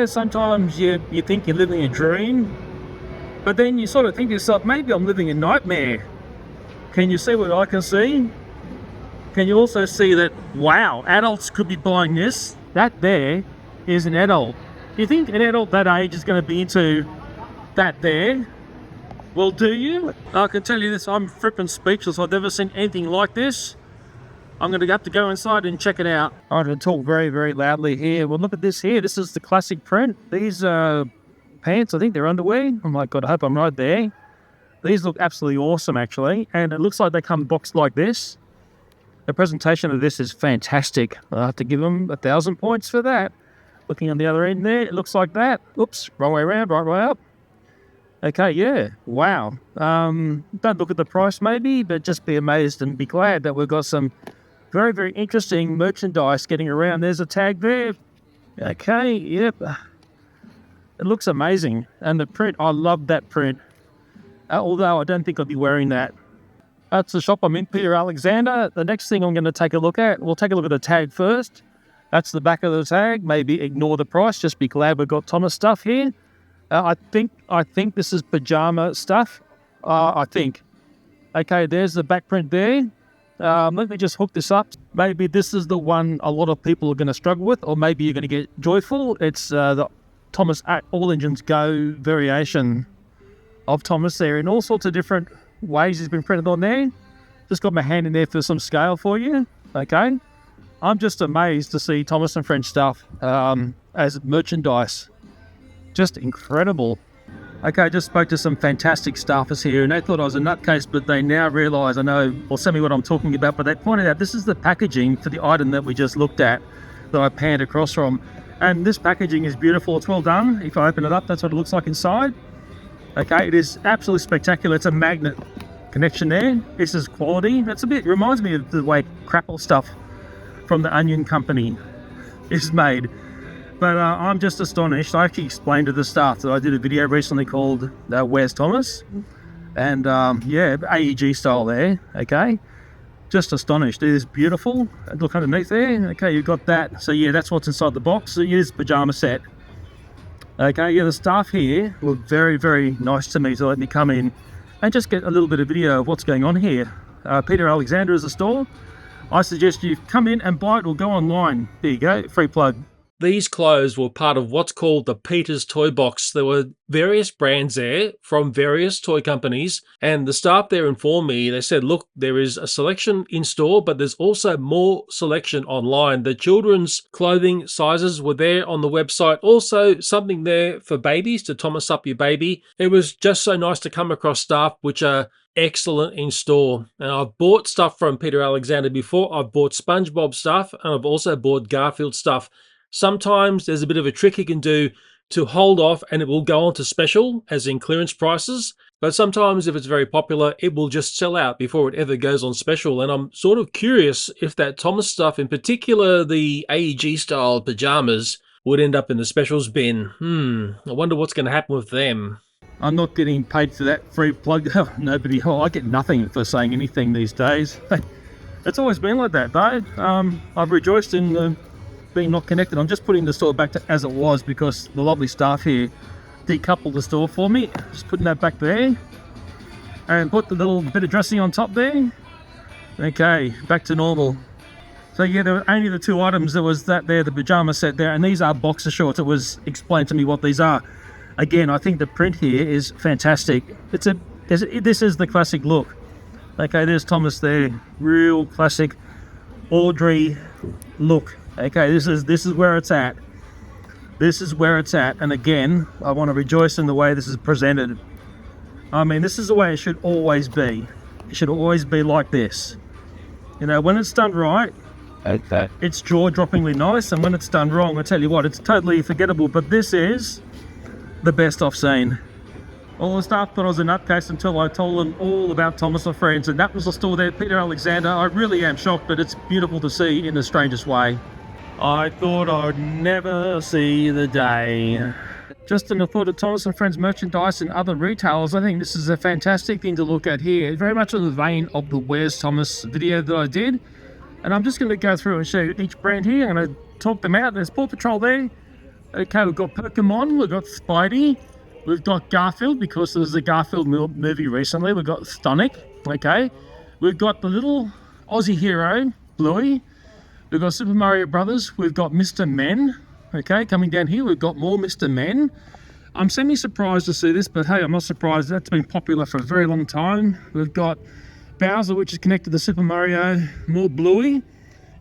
Sometimes you think you're living a dream, but then you sort of think to yourself, maybe I'm living a nightmare. Can you see what I can see? Can you also see that, wow, adults could be buying this? That there is an adult. Do you think an adult that age is going to be into that there? Well, do you? I can tell you this, I'm frippin' speechless. I've never seen anything like this. I'm going to have to go inside and check it out. I'm going to talk very, very loudly here. Well, look at this here. This is the classic print. These pants, I think they're underwear. Oh my God, I hope I'm right there. These look absolutely awesome, actually. And it looks like they come boxed like this. The presentation of this is fantastic. I'll have to give them 1,000 points for that. Looking on the other end there, it looks like that. Oops, wrong way around, right way up. Okay, yeah, wow. Don't look at the price maybe, but just be amazed and be glad that we've got some very, very interesting merchandise getting around. There's a tag there. Okay, yep. It looks amazing. And the print, I love that print. Although I don't think I'll be wearing that. That's the shop I'm in, Peter Alexander. The next thing I'm going to take a look at, we'll take a look at the tag first. That's the back of the tag. Maybe ignore the price. Just be glad we've got Thomas stuff here. I think this is pajama stuff. I think. Okay, there's the back print there. Let me just hook this up. Maybe this is the one a lot of people are going to struggle with, or maybe you're going to get joyful. It's the Thomas All Engines Go variation of Thomas there in all sorts of different ways. He's been printed on there. Just got my hand in there for some scale for you. Okay. I'm just amazed to see Thomas and Friends stuff as merchandise. Just incredible. Okay, I just spoke to some fantastic staffers here and they thought I was a nutcase, but they now realise I know, or tell me what I'm talking about, but they pointed out this is the packaging for the item that we just looked at, that I panned across from. And this packaging is beautiful, it's well done. If I open it up, that's what it looks like inside. Okay, it is absolutely spectacular. It's a magnet connection there. This is quality. It reminds me of the way Crapple stuff from the Onion Company is made. But I'm just astonished. I actually explained to the staff that I did a video recently called Where's Thomas? And AEG style there, okay? Just astonished. It is beautiful. Look underneath there. Okay, you've got that. So yeah, that's what's inside the box. So it is a pajama set. Okay, yeah, the staff here were very, very nice to me to let me come in and just get a little bit of video of what's going on here. Peter Alexander is the store. I suggest you come in and buy it or go online. There you go, free plug. These clothes were part of what's called the Peter's Toy Box. There were various brands there from various toy companies, and the staff there informed me, they said, look, there is a selection in store, but there's also more selection online. The children's clothing sizes were there on the website. Also, something there for babies to Thomas up your baby. It was just so nice to come across staff which are excellent in store. And I've bought stuff from Peter Alexander before. I've bought SpongeBob stuff, and I've also bought Garfield stuff. Sometimes there's a bit of a trick you can do to hold off and it will go on to special, as in clearance prices. But sometimes if it's very popular, it will just sell out before it ever goes on special. And I'm sort of curious if that Thomas stuff, in particular the AEG style pajamas, would end up in the specials bin. I wonder what's going to happen with them. I'm not getting paid for that free plug. I get nothing for saying anything these days. It's always been like that though. I've rejoiced in being not connected. I'm just putting the store back to as it was because the lovely staff here decoupled the store for me. Just putting that back there and put the little bit of dressing on top there. Okay, back to normal. So yeah, there were only the two items. There was that there, the pajama set there, and these are boxer shorts. It was explained to me what these are. Again, I think the print here is fantastic. This is the classic look. Okay, there's Thomas there, real classic Audrey look. Okay, this is where it's at. This is where it's at. And again, I want to rejoice in the way this is presented. I mean, this is the way it should always be. It should always be like this. You know, when it's done right, it's jaw-droppingly nice. And when it's done wrong, I tell you what, it's totally forgettable. But this is the best I've seen. All the staff thought I was a nutcase until I told them all about Thomas and Friends. And that was the store there, Peter Alexander. I really am shocked, but it's beautiful to see in the strangest way. I thought I'd never see the day. Just in the thought of Thomas and Friends merchandise and other retailers, I think this is a fantastic thing to look at here. Very much in the vein of the Where's Thomas video that I did. And I'm just going to go through and show you each brand here. I'm going to talk them out. There's Paw Patrol there. Okay, we've got Pokemon, we've got Spidey, we've got Garfield, because there was a Garfield movie recently, we've got Sonic, okay? We've got the little Aussie hero, Bluey. We've got Super Mario Brothers, we've got Mr. Men, okay? Coming down here, we've got more Mr. Men. I'm semi-surprised to see this, but hey, I'm not surprised. That's been popular for a very long time. We've got Bowser, which is connected to Super Mario, more Bluey.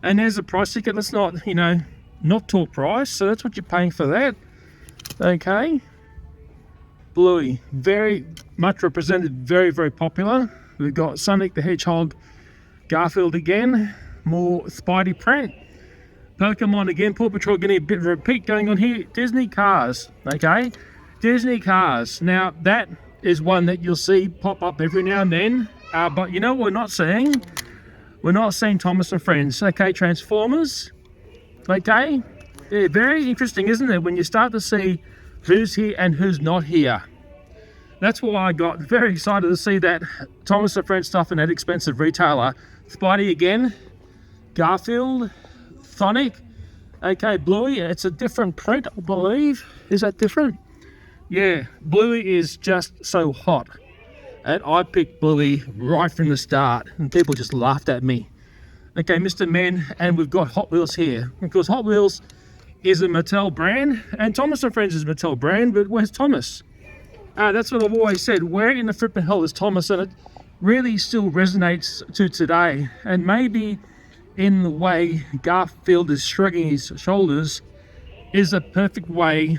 And there's a price ticket. Let's not, you know, not talk price. So that's what you're paying for that. Okay. Bluey, very much represented, very, very popular. We've got Sonic the Hedgehog, Garfield again, more Spidey print. Pokemon again, Paw Patrol, getting a bit of a repeat going on here. Disney Cars, okay? Disney Cars. Now, that is one that you'll see pop up every now and then. But you know what we're not seeing? We're not seeing Thomas and Friends. Okay, Transformers. Okay? Yeah, very interesting, isn't it? When you start to see who's here and who's not here. That's why I got very excited to see that Thomas and Friends stuff in that expensive retailer. Spidey again. Garfield. Sonic. Okay, Bluey. It's a different print, I believe. Is that different? Yeah, Bluey is just so hot. And I picked Bluey right from the start, and people just laughed at me. Okay, Mr. Men, and we've got Hot Wheels here. Because Hot Wheels is a Mattel brand, and Thomas and Friends is a Mattel brand, but where's Thomas? That's what I've always said. Where in the flippin' hell is Thomas? And it really still resonates to today. And maybe in the way Garfield is shrugging his shoulders is a perfect way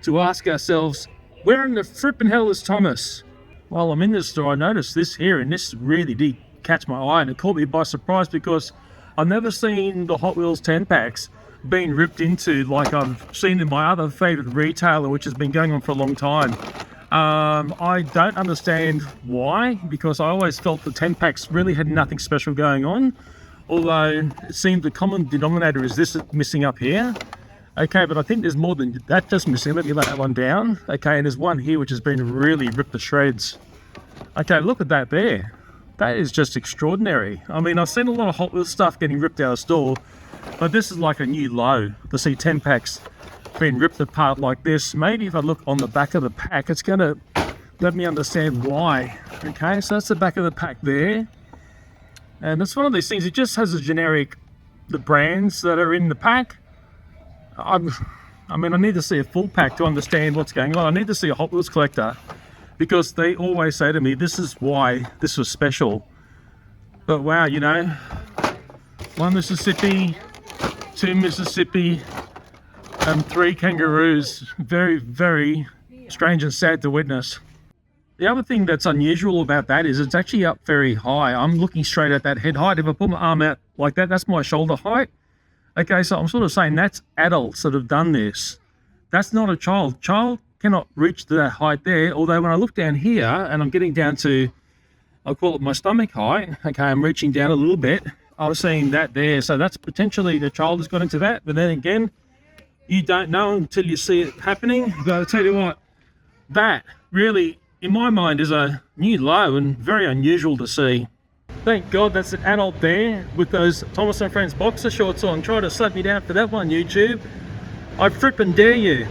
to ask ourselves, where in the flippin' hell is Thomas? While I'm in the store, I noticed this here, and this really did catch my eye, and it caught me by surprise because I've never seen the Hot Wheels 10 packs being ripped into like I've seen in my other favourite retailer, which has been going on for a long time. I don't understand why, because I always felt the 10 packs really had nothing special going on, although it seemed the common denominator is this missing up here. Okay, but I think there's more than that just missing. Let me lay that one down. Okay, and there's one here which has been really ripped to shreds. Okay, look at that there. That is just extraordinary. I mean, I've seen a lot of Hot Wheels stuff getting ripped out of store, but this is like a new low to see 10 packs being ripped apart like this. Maybe if I look on the back of the pack, it's going to let me understand why. Okay, so that's the back of the pack there. And it's one of these things, it just has a generic, the brands that are in the pack. I mean, I need to see a full pack to understand what's going on. I need to see a Hot Wheels collector, because they always say to me, this is why this was special. But wow, you know, 1 Mississippi, 2 Mississippi, and 3 kangaroos. Very, very strange and sad to witness. The other thing that's unusual about that is it's actually up very high. I'm looking straight at that head height. If I put my arm out like that, that's my shoulder height. Okay, so I'm sort of saying that's adults that have done this. That's not a child. Child cannot reach to that height there. Although when I look down here and I'm getting down to, I'll call it my stomach height. Okay, I'm reaching down a little bit. I was seeing that there. So that's potentially the child has got into that. But then again, you don't know until you see it happening. But I'll tell you what, that really, in my mind, is a new low and very unusual to see. Thank God that's an adult there with those Thomas and Friends boxer shorts on. Try to slap me down for that one, YouTube. I frippin' dare you.